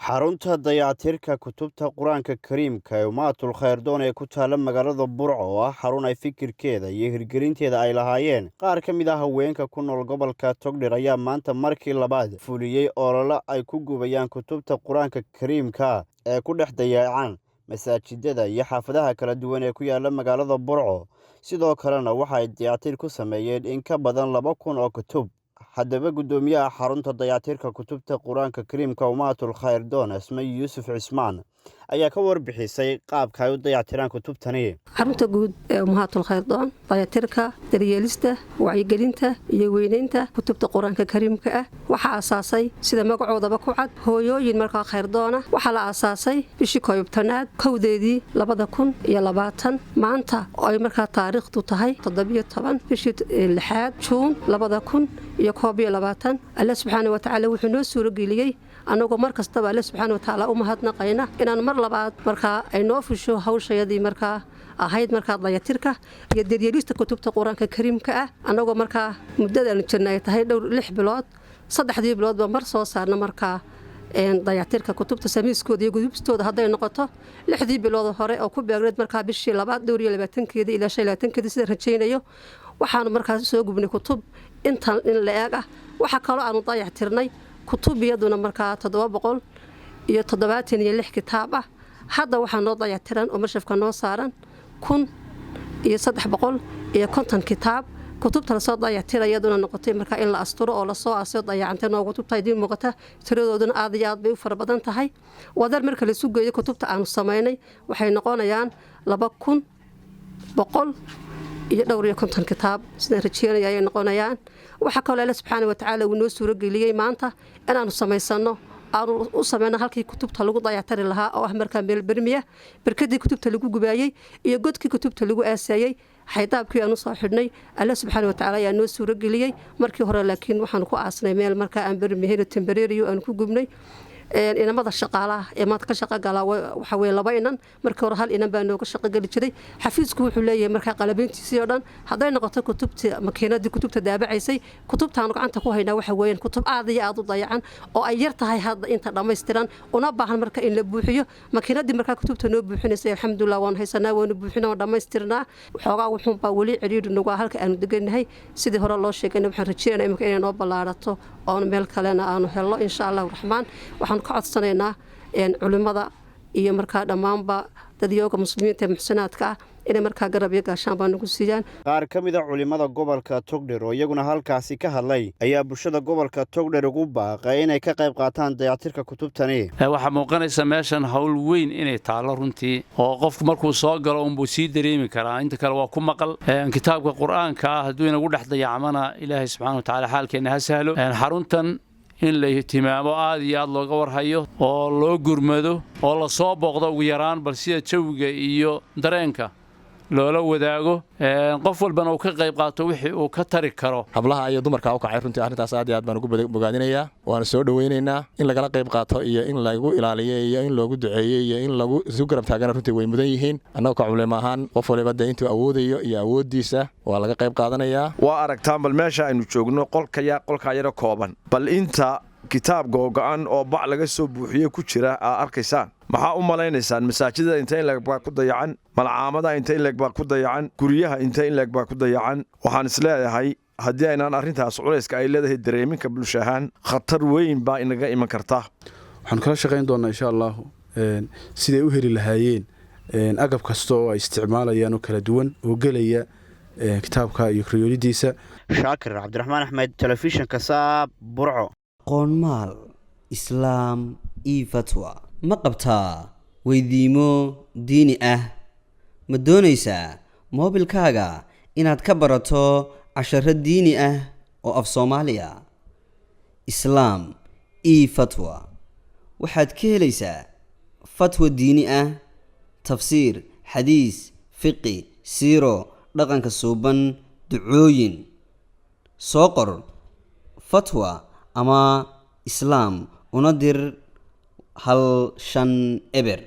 xarunta dayactirka kutubta quraanka kariimka ee umaatul khayrdoon ee ku taala magaalada Burco oo ah xarun ay fikirkeeda iyo hirgelinteeda ay lahaayeen qaar ka mid ah haweenka ku nool gobolka Togdheer ayaa maanta markii labaad fuliyay olole ay ku gubayaan kutubta quraanka kariimka ee ku dhex dayacan masaajidada iyo xaafadaha kala duwan ee ku yaala magaalada Burco sidoo kalena waxa ay dayactir ku sameeyeen in ka badan 2,000 oo kutub haddaba gudoomiyaha xarunta dayactirka kutubta quraanka kariimka umaatul khayrdoon Asmay Yuusuf Cismaan ayaa ka warbixisay qaabka ay u dayactiraan kutubtani. xarunta guud ee umaatul khayrdoon dayactirka daryeelista wacyigelinta iyo weynaynta kutubta quraanka kariimka ah waxa aasaasay sida magacoodaba ku cad hooyooyin markaa khayrdoona waxa la aasaasay bishii koobtanaad kowdeedii 2020 maanta oo ay markaa taariikhdu tahay 17 bishii 6 Juun 2021 Allah subhanahu wa ta'ala wuxuu noo suuro geliyay anagoo markastaba Allah subhanahu wa ta'ala u mahadnaqayna inaan mar labaad markaa ay noo fusho hawshayadii markaa ahayd markaa dayactirka iyo daryeelista kutubta quraanka kariimka ah anagoo markaa muddadan jirnay tahay dhowr 6 bilood 3 bilood ba mar soo saarna markaa dayactirka kutubta samiiskooda iyo gudubtooda haday noqoto 6 bilood hore oo ku beegreed markaa bishii 22 ilaa 25 sida rajaynayo waxaan markaa soo gubnay kutub intan in la eeg ah waxa kale aan dayactirnay kutub iyaduna markaa 776 kitaab ah hadda waxaan noo dayactiran oo marshafka noo saaran 1350 kitaab kutubta la soo dayactiray iyaduna noqotay markaa in la asturo oo la soo aasay dayacanta noo kutubta idin muuqata tiradooduna aad iyo aad bay u fara badan tahay wadar marka la isu geeyo kutubta aan sameynay waxay noqonayaan 2100 iyo dhowr iyo 50 kitaab sida rajeynaya ay noqonayaan waxa kale Allah subhanahu wa ta'ala uu noo suuro geliyay maanta inaanu sameysano aanu u sameeyna halkii kutubta lagu dayactiri lahaa oo ah markaa meel bermiya barkadii kutubta lagu gubaayay iyo godkii kutubta lagu aasaayay xaydaabkii aanu soo xidhnay Allah subhanahu wa ta'ala ayaa noo suuro geliyay markii hore laakiin waxaan ku aasnay meel markaa aan bermiyeena temporary aan ku gubnay inamada shaqaalaha ee maad ka shaqo galaa waxa weey laba inan markii hore hal inan baa nooga shaqo gali jiray xafiisku wuxuu leeyahay markaa qalabeyntiisii oo dhan haday noqoto kutubta makiinadii kutubta daabacaysay kutubtaan gacanta ku haynaa waxa weeyaan kutub aad iyo aad u dayacan oo ay yar tahay hadda inta dhameystiran una baahan marka in la buuxiyo makiinadii markaa kutubta noo buuxinaysa alxamdulillah waan haysanaa waan buuxinaa oo dhameystirnaa waxoogaa wuxuu baa wali ciriir nagu halka aanu deganahay sidii hore loo sheegay waxaan rajeynayaa inay noo ballaarato oo meel kalena aanu helno insha Allah rahmaan waxaan ka codsanaynaa culimada iyo markaa dhammaanba dadyoga muslimiinta muxsanaadka ah inay markaa garab iyo gaashaan baa nagu siiyaan qaar ka mid ah culimada gobolka Togdheer oo iyaguna halkaasi ka hadlay ayaa bulshada gobolka Togdheer ugu baaqay inay ka qayb qaataan dayactirka kutubtani waxa muuqanaysa meeshan hawl weyn inay taalo runtii oo qofku markuu soo galo uu sii dareemi karaa inta kale waa ku maqal kitaabka quraanka ah haduu inagu dhex dayacmana Ilaahay subhanahu wa ta'ala xaalkeena ha sahlo xaruntan in la ihtimaamo aad iyo aad looga warhayo oo loo gurmado oo la soo booqdo ugu yaraan bal sida jawiga iyo dareenka loola wadaago qof walbana uu ka qayb qaato wixii uu ka tari karo hablaha iyo dumarka u kacay runtii arrintaas aad iyo aad baan ugu bogaadinayaa waana soo dhaweynaynaa in lagala qayb qaato iyo in lagu ilaaliyo iyo in loogu duceeyo iyo in lagu isu garab taagana runtii way mudan yihiin annaga ka culimo ahaan qof waliba intuu awoodayo iyo awoodiisa waa laga qayb qaadanayaa waa aragtaan bal meesha aynu joogno qolka yar kooban bal inta kitaab go'an oo bac laga soo buuxiyay ku jira arkaysaan maxaa u maleynaysaan masaajidada inta in laga ku dayacan malcaamada inta in laga ku dayacan guriyaha inta in laga ku dayacan waxaan isleeyahay haddii aynaan arrintaas culayska ay leedahay dareeminka bulshahan khatar weyn baa inaga iman karta waxaan kala shaqeyn doonaa insha Allah sidee u heli lahaayeen agab kasto oo ay isticmaalayaan oo kala duwan oo galaya kitaabka iyo kriyoolidiisa Shaakir Cabdiraxmaan Axmed telefishinka Saab Burco qoonmaal islaam iyo fatwa ma qabtaa weydiimo diini ah ma doonaysaa moobilkaaga inaad ka barato casharo diini ah oo af Soomaaliya islaam iyo fatwa waxaad ka helaysaa fatwa diini ah tafsiir xadiis fiqi siiro dhaqanka suuban ducooyin soo qor fatwa ama islaam una dir hal shan eber